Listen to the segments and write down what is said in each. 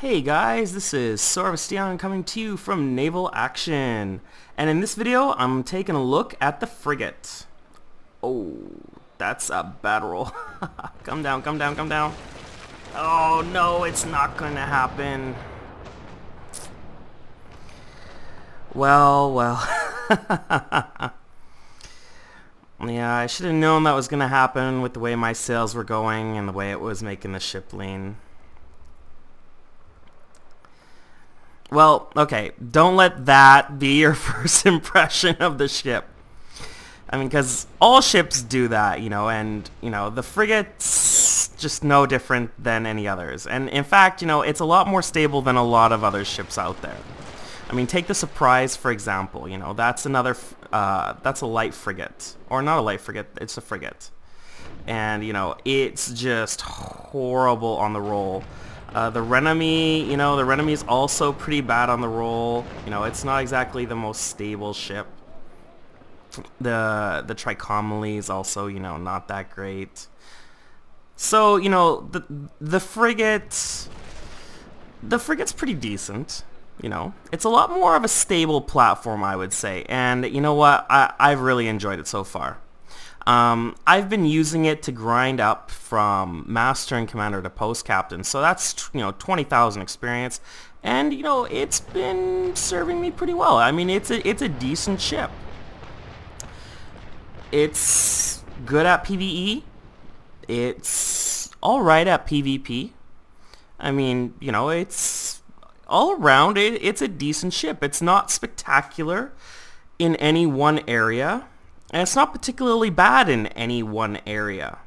Hey guys, this is Sorvesteon coming to you from Naval Action. And in this video, I'm taking a look at the Frigate. Oh, that's a bad roll. Come down, come down, come down. Oh no, it's not going to happen. Well. Yeah, I should have known that was going to happen with the way my sails were going and the way it was making the ship lean. Well, okay, don't let that be your first impression of the ship. I mean, because all ships do that, and, the Frigate's just no different than any others. And, in fact, it's a lot more stable than a lot of other ships out there. I mean, take the Surprise, for example, that's another, that's a light frigate. Or not a light frigate, it's a frigate. And, it's just horrible on the roll. The Renemy, the Renemy is also pretty bad on the roll. It's not exactly the most stable ship. The Trichomely is also, not that great. So, the Frigate's pretty decent. It's a lot more of a stable platform, I would say. And you know what? I've really enjoyed it so far. I've been using it to grind up from Master and Commander to Post Captain, so that's 20,000 experience, and it's been serving me pretty well. I mean, it's a decent ship. It's good at PvE. It's all right at PvP. I mean, it's all around. It's a decent ship. It's not spectacular in any one area. And it's not particularly bad in any one area.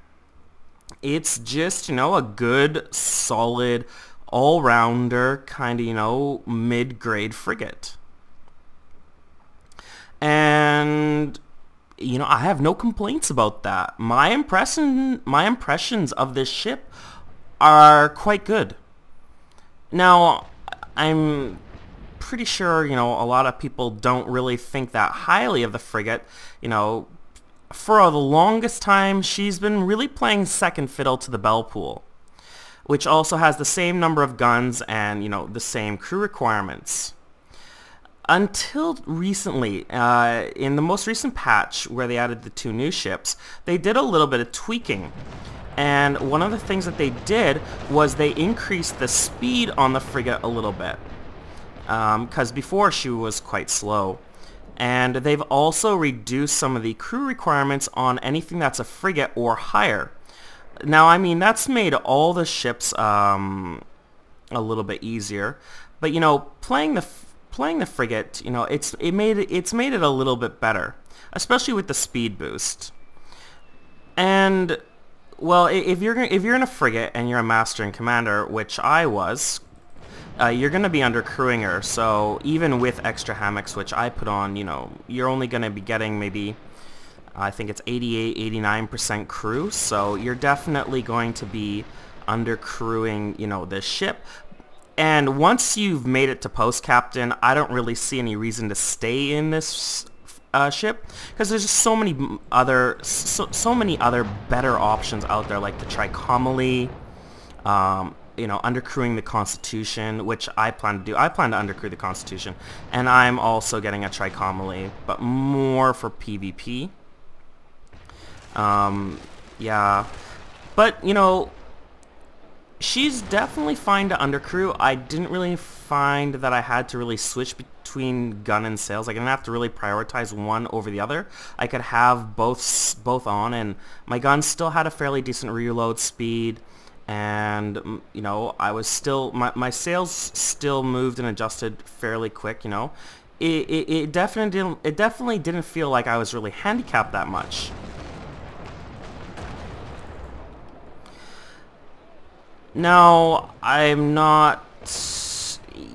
It's just, a good, solid, all-rounder, kind of, mid-grade frigate. And, I have no complaints about that. My impressions of this ship are quite good. Now, I'm pretty sure, a lot of people don't really think that highly of the Frigate. For the longest time, she's been really playing second fiddle to the Belle Pool, which also has the same number of guns and, the same crew requirements. Until recently, in the most recent patch where they added the 2 new ships, they did a little bit of tweaking. And one of the things that they did was they increased the speed on the Frigate a little bit. Because before she was quite slow. And they've also reduced some of the crew requirements on anything that's a frigate or higher. Now, I mean, that's made all the ships a little bit easier. But, playing the frigate, it's made it a little bit better, especially with the speed boost. And, well, if you're in a frigate and you're a Master and Commander, which I was, you're going to be under crewing her, so even with extra hammocks, which I put on, you're only going to be getting maybe, I think it's 88-89% crew, so you're definitely going to be under crewing, this ship. And once you've made it to Post Captain, I don't really see any reason to stay in this ship, because there's just so many other better options out there, like the Trichomely, undercrewing the Constitution, which I plan to do. I plan to undercrew the Constitution, and I'm also getting a Trichomely, but more for PvP. Yeah, but she's definitely fine to undercrew. I didn't really find that I had to really switch between gun and sails. I didn't have to really prioritize one over the other. I could have both on, and my gun still had a fairly decent reload speed. And, I was still, my sails still moved and adjusted fairly quick, It definitely didn't feel like I was really handicapped that much. Now, I'm not...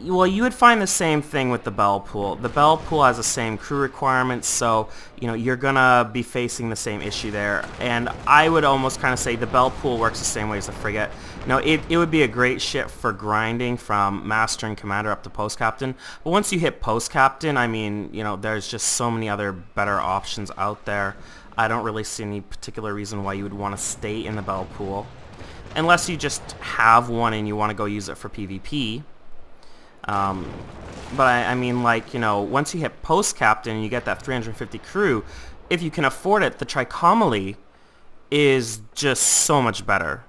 Well, you would find the same thing with the Belle Pool. The Belle Pool has the same crew requirements, so, you're gonna be facing the same issue there. And I would almost kind of say the Belle Pool works the same way as the Frigate. It would be a great ship for grinding from Master and Commander up to Post Captain. But once you hit Post Captain, I mean, there's just so many other better options out there. I don't really see any particular reason why you would want to stay in the Belle Pool. Unless you just have one and you want to go use it for PvP. But I mean, like, you know, once you hit post captain and you get that 350 crew, if you can afford it, the Trichomely is just so much better.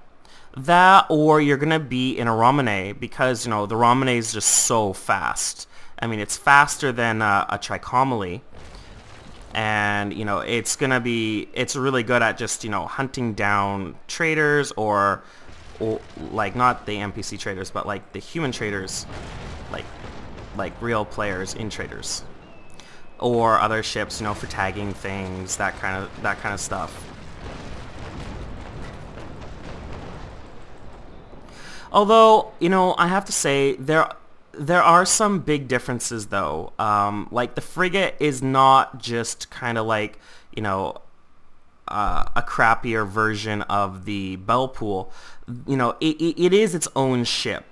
That, or you're gonna be in a Romane, because, you know, the Romane is just so fast. I mean, it's faster than a Trichomely, and, you know, it's really good at just, you know, hunting down traders, or like, not the NPC traders, but like the human traders, like real players in traders, or other ships, you know, for tagging things, that kind of stuff. Although, you know, I have to say there are some big differences though. Like the Frigate is not just kind of like, you know, a crappier version of the Bellpool. You know, it is its own ship,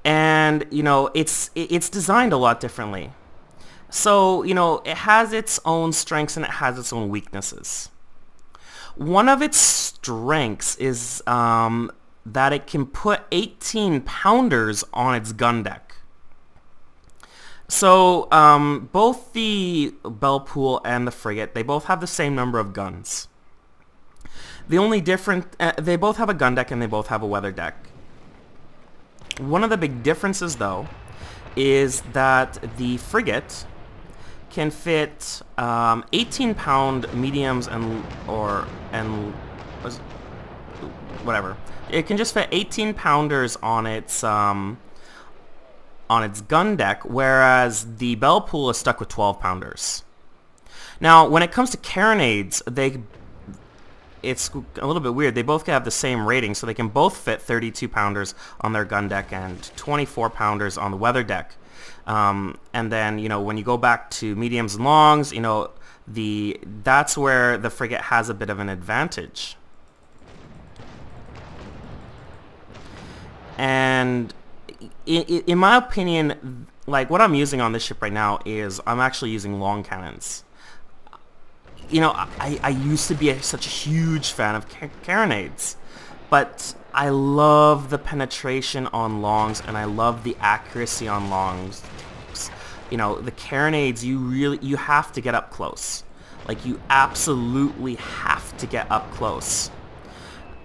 and, you know, it's designed a lot differently. So, you know, it has its own strengths and it has its own weaknesses. One of its strengths is that it can put 18 pounders on its gun deck. So both the Bellpool and the Frigate, they both have the same number of guns. The only different, they both have a gun deck and they both have a weather deck. One of the big differences, though, is that the Frigate can fit 18-pound mediums and whatever. It can just fit 18-pounders on its gun deck, whereas the Bellpool is stuck with 12-pounders. Now, when it comes to carronades, it's a little bit weird. They both have the same rating, so they can both fit 32-pounders on their gun deck and 24-pounders on the weather deck. And then, you know, when you go back to mediums and longs, you know, that's where the Frigate has a bit of an advantage. And in my opinion, like, what I'm using on this ship right now is I'm actually using long cannons. You know, I used to be such a huge fan of carronades, but I love the penetration on longs and I love the accuracy on longs. You know, the carronades, you have to get up close. Like, you absolutely have to get up close.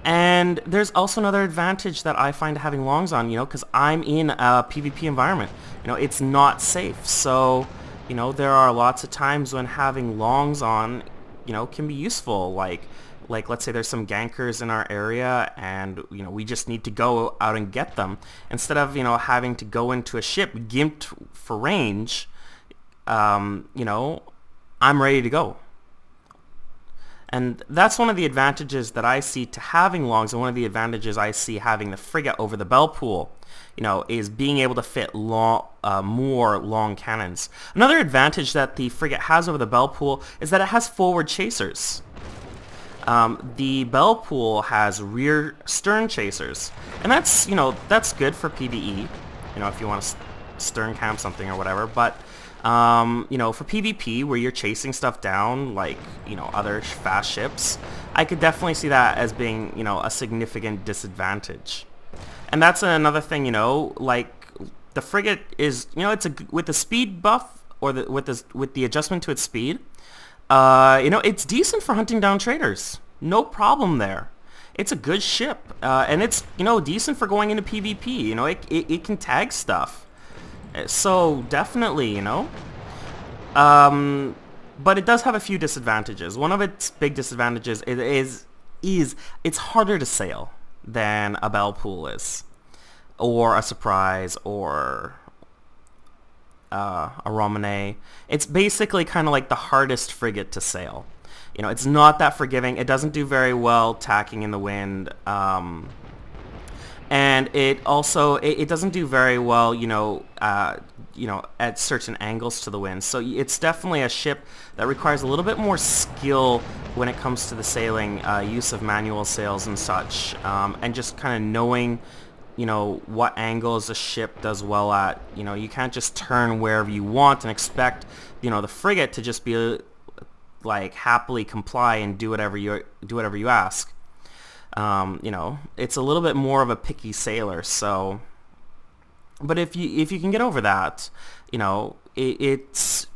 And there's also another advantage that I find having longs on, you know, because I'm in a PvP environment. You know, it's not safe. So, you know, there are lots of times when having longs on, you know, can be useful. Like let's say there's some gankers in our area and, you know, we just need to go out and get them. Instead of, you know, having to go into a ship gimped for range, you know, I'm ready to go. And that's one of the advantages that I see to having longs, and one of the advantages I see having the Frigate over the Bellpool, you know, is being able to fit more long cannons. Another advantage that the Frigate has over the Bellpool is that it has forward chasers. The Bellpool has rear stern chasers, and that's, you know, that's good for PvE, you know, if you want to stern camp something or whatever, but you know, for PvP where you're chasing stuff down, like, you know, other fast ships, I could definitely see that as being, you know, a significant disadvantage. And that's another thing, you know, like, the Frigate is, you know, with the speed buff, or with the adjustment to its speed, you know, it's decent for hunting down traders. No problem there. It's a good ship, and it's, you know, decent for going into PvP. You know, it can tag stuff. So definitely, you know, but it does have a few disadvantages. One of its big disadvantages is it's harder to sail than a Bellpool is, or a Surprise, or a Romane. It's basically kind of like the hardest frigate to sail. You know, it's not that forgiving. It doesn't do very well tacking in the wind. And it also, it doesn't do very well, you know, at certain angles to the wind. So it's definitely a ship that requires a little bit more skill when it comes to the sailing, use of manual sails and such, and just kind of knowing, you know, what angles a ship does well at. You know, you can't just turn wherever you want and expect, you know, the frigate to just be like happily comply and do whatever you ask. You know, it's a little bit more of a picky sailor, so But if you can get over that, it's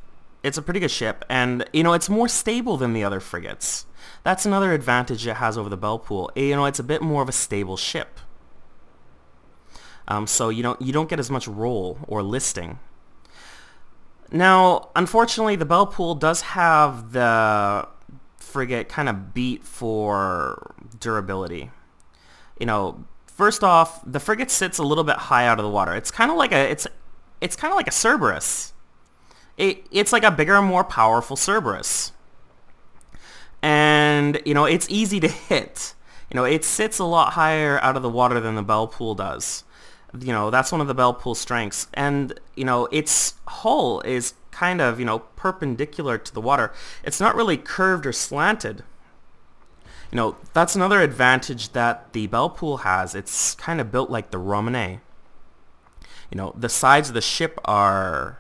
a pretty good ship, and it's more stable than the other frigates. That's another advantage it has over the Belpool. It's a bit more of a stable ship. So you don't get as much roll or listing. Now, unfortunately, the Belpool does have the frigate kind of beat for durability. First off, the frigate sits a little bit high out of the water. It's kind of like a Cerberus. It's like a bigger, more powerful Cerberus. And, it's easy to hit. It sits a lot higher out of the water than the Belpool does. That's one of the Belpool's strengths. And, its hull is kind of, perpendicular to the water. It's not really curved or slanted. That's another advantage that the Belpool has. It's kind of built like the Romanet. The sides of the ship are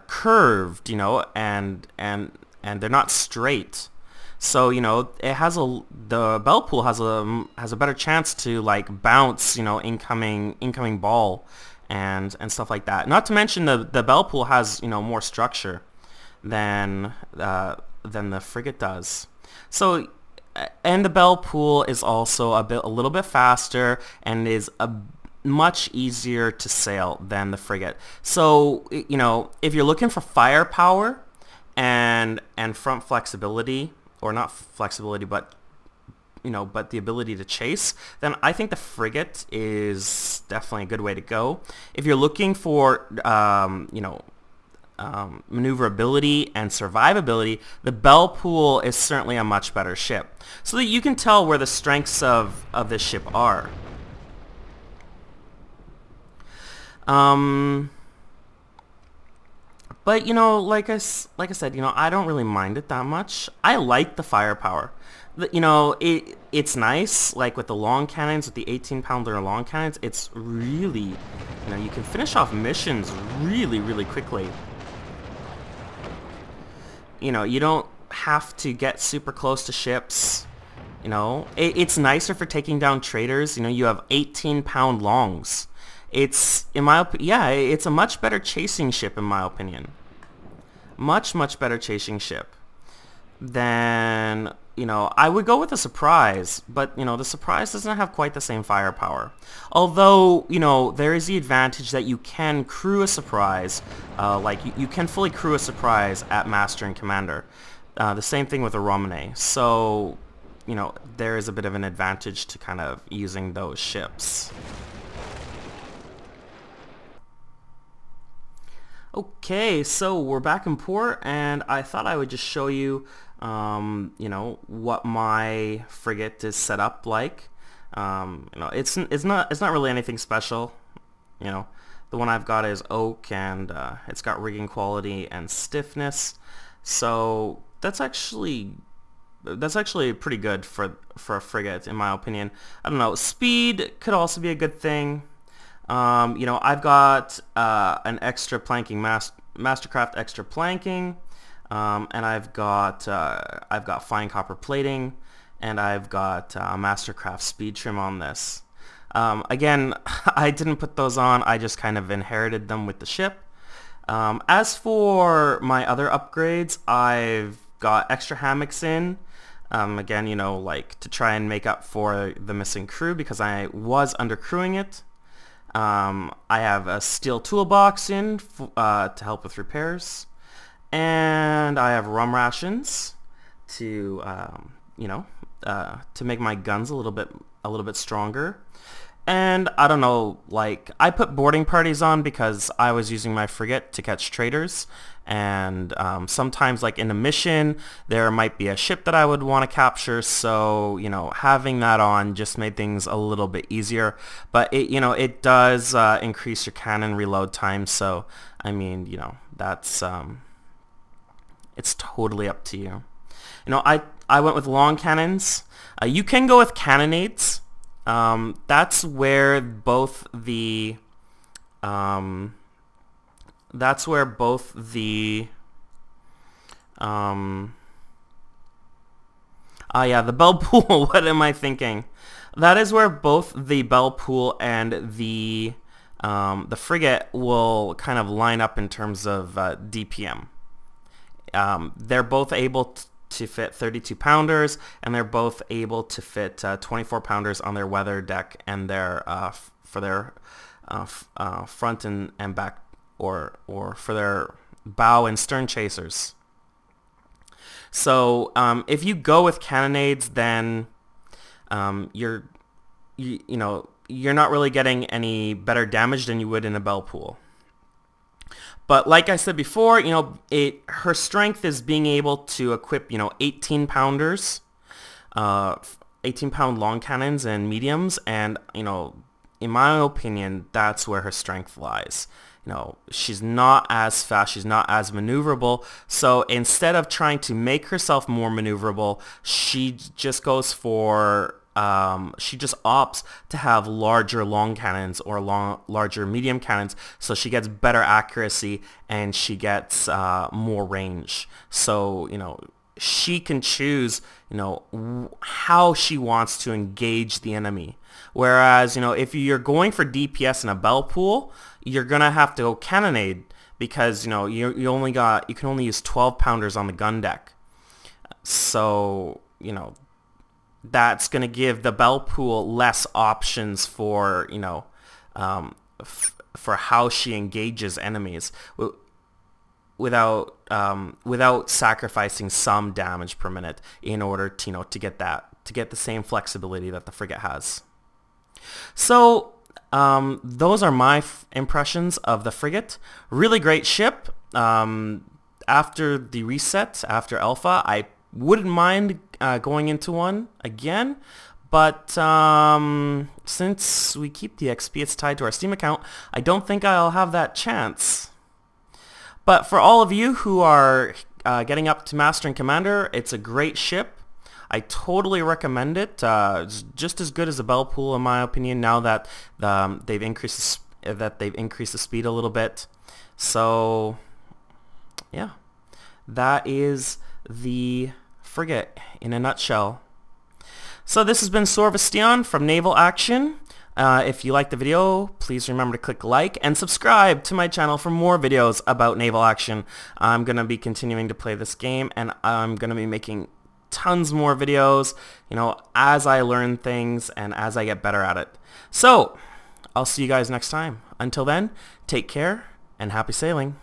curved, and they're not straight. So, the Belpool has a better chance to like bounce, incoming ball and stuff like that. Not to mention the Belpool has, more structure than the frigate does. So, and the Belpool is also a little bit faster and is much easier to sail than the frigate. So, if you're looking for firepower and front flexibility, or not flexibility, but the ability to chase, then I think the frigate is definitely a good way to go. If you're looking for maneuverability and survivability, the Belpool is certainly a much better ship. So that you can tell where the strengths of this ship are. But like I said, I don't really mind it that much. I like the firepower. It's nice, like with the long cannons, with the 18-pounder long cannons. It's really, you can finish off missions really, really quickly. You don't have to get super close to ships. It's nicer for taking down traders. You have 18-pound longs. It's, it's a much better chasing ship, in my opinion. Much, much better chasing ship than, I would go with a Surprise, but, the Surprise doesn't have quite the same firepower. Although, there is the advantage that you can crew a Surprise, like, you can fully crew a Surprise at Master and Commander. The same thing with a Romanet. So, there is a bit of an advantage to kind of using those ships. Okay, so we're back in port, and I thought I would just show you, what my frigate is set up like. It's not really anything special. The one I've got is oak, and it's got rigging quality and stiffness. So that's actually pretty good for a frigate, in my opinion. I don't know. Speed could also be a good thing. I've got an extra planking Mastercraft extra planking, and I've got fine copper plating, and I've got a Mastercraft speed trim on this. Again, I didn't put those on. I just kind of inherited them with the ship. As for my other upgrades, I've got extra hammocks in. Again, like to try and make up for the missing crew because I was undercrewing it. I have a steel toolbox in to help with repairs, and I have rum rations to make my guns a little bit stronger. And I don't know, like I put boarding parties on because I was using my frigate to catch traders, and sometimes like in a mission there might be a ship that I would want to capture, so having that on just made things a little bit easier. But it does increase your cannon reload time, so I mean that's it's totally up to you. I went with long cannons. You can go with cannonades. That's where both the the Belpool. What am I thinking? That is where both the Belpool and the the frigate will kind of line up in terms of DPM. They're both able to fit 32 pounders, and they're both able to fit 24 pounders on their weather deck and their for their front and back, or for their bow and stern chasers. So if you go with cannonades, then you're not really getting any better damage than you would in a bell pool. But like I said before, her strength is being able to equip 18 pounders, 18-pound long cannons and mediums, and in my opinion, that's where her strength lies. She's not as fast, she's not as maneuverable, so instead of trying to make herself more maneuverable, she just goes for, she just opts to have larger long cannons or larger medium cannons, so she gets better accuracy and she gets more range. So, she can choose, how she wants to engage the enemy. Whereas, if you're going for DPS in a bell pool, you're gonna have to go cannonade, because you can only use 12 pounders on the gun deck. So that's gonna give the bell pool less options for for how she engages enemies without sacrificing some damage per minute in order to get the same flexibility that the frigate has. So those are my impressions of the frigate. Really great ship. After the reset, after alpha, I wouldn't mind going into one again, but since we keep the XP, it's tied to our Steam account, I don't think I'll have that chance. But for all of you who are getting up to Master and Commander, it's a great ship. I totally recommend it. It's just as good as a bell pool in my opinion, now that they've increased the speed a little bit. So yeah, that is the frigate in a nutshell. So this has been Sorvesteon from Naval Action. If you liked the video, please remember to click like and subscribe to my channel for more videos about Naval Action. I'm going to be continuing to play this game, and I'm going to be making tons more videos, as I learn things and as I get better at it. So, I'll see you guys next time. Until then, take care and happy sailing.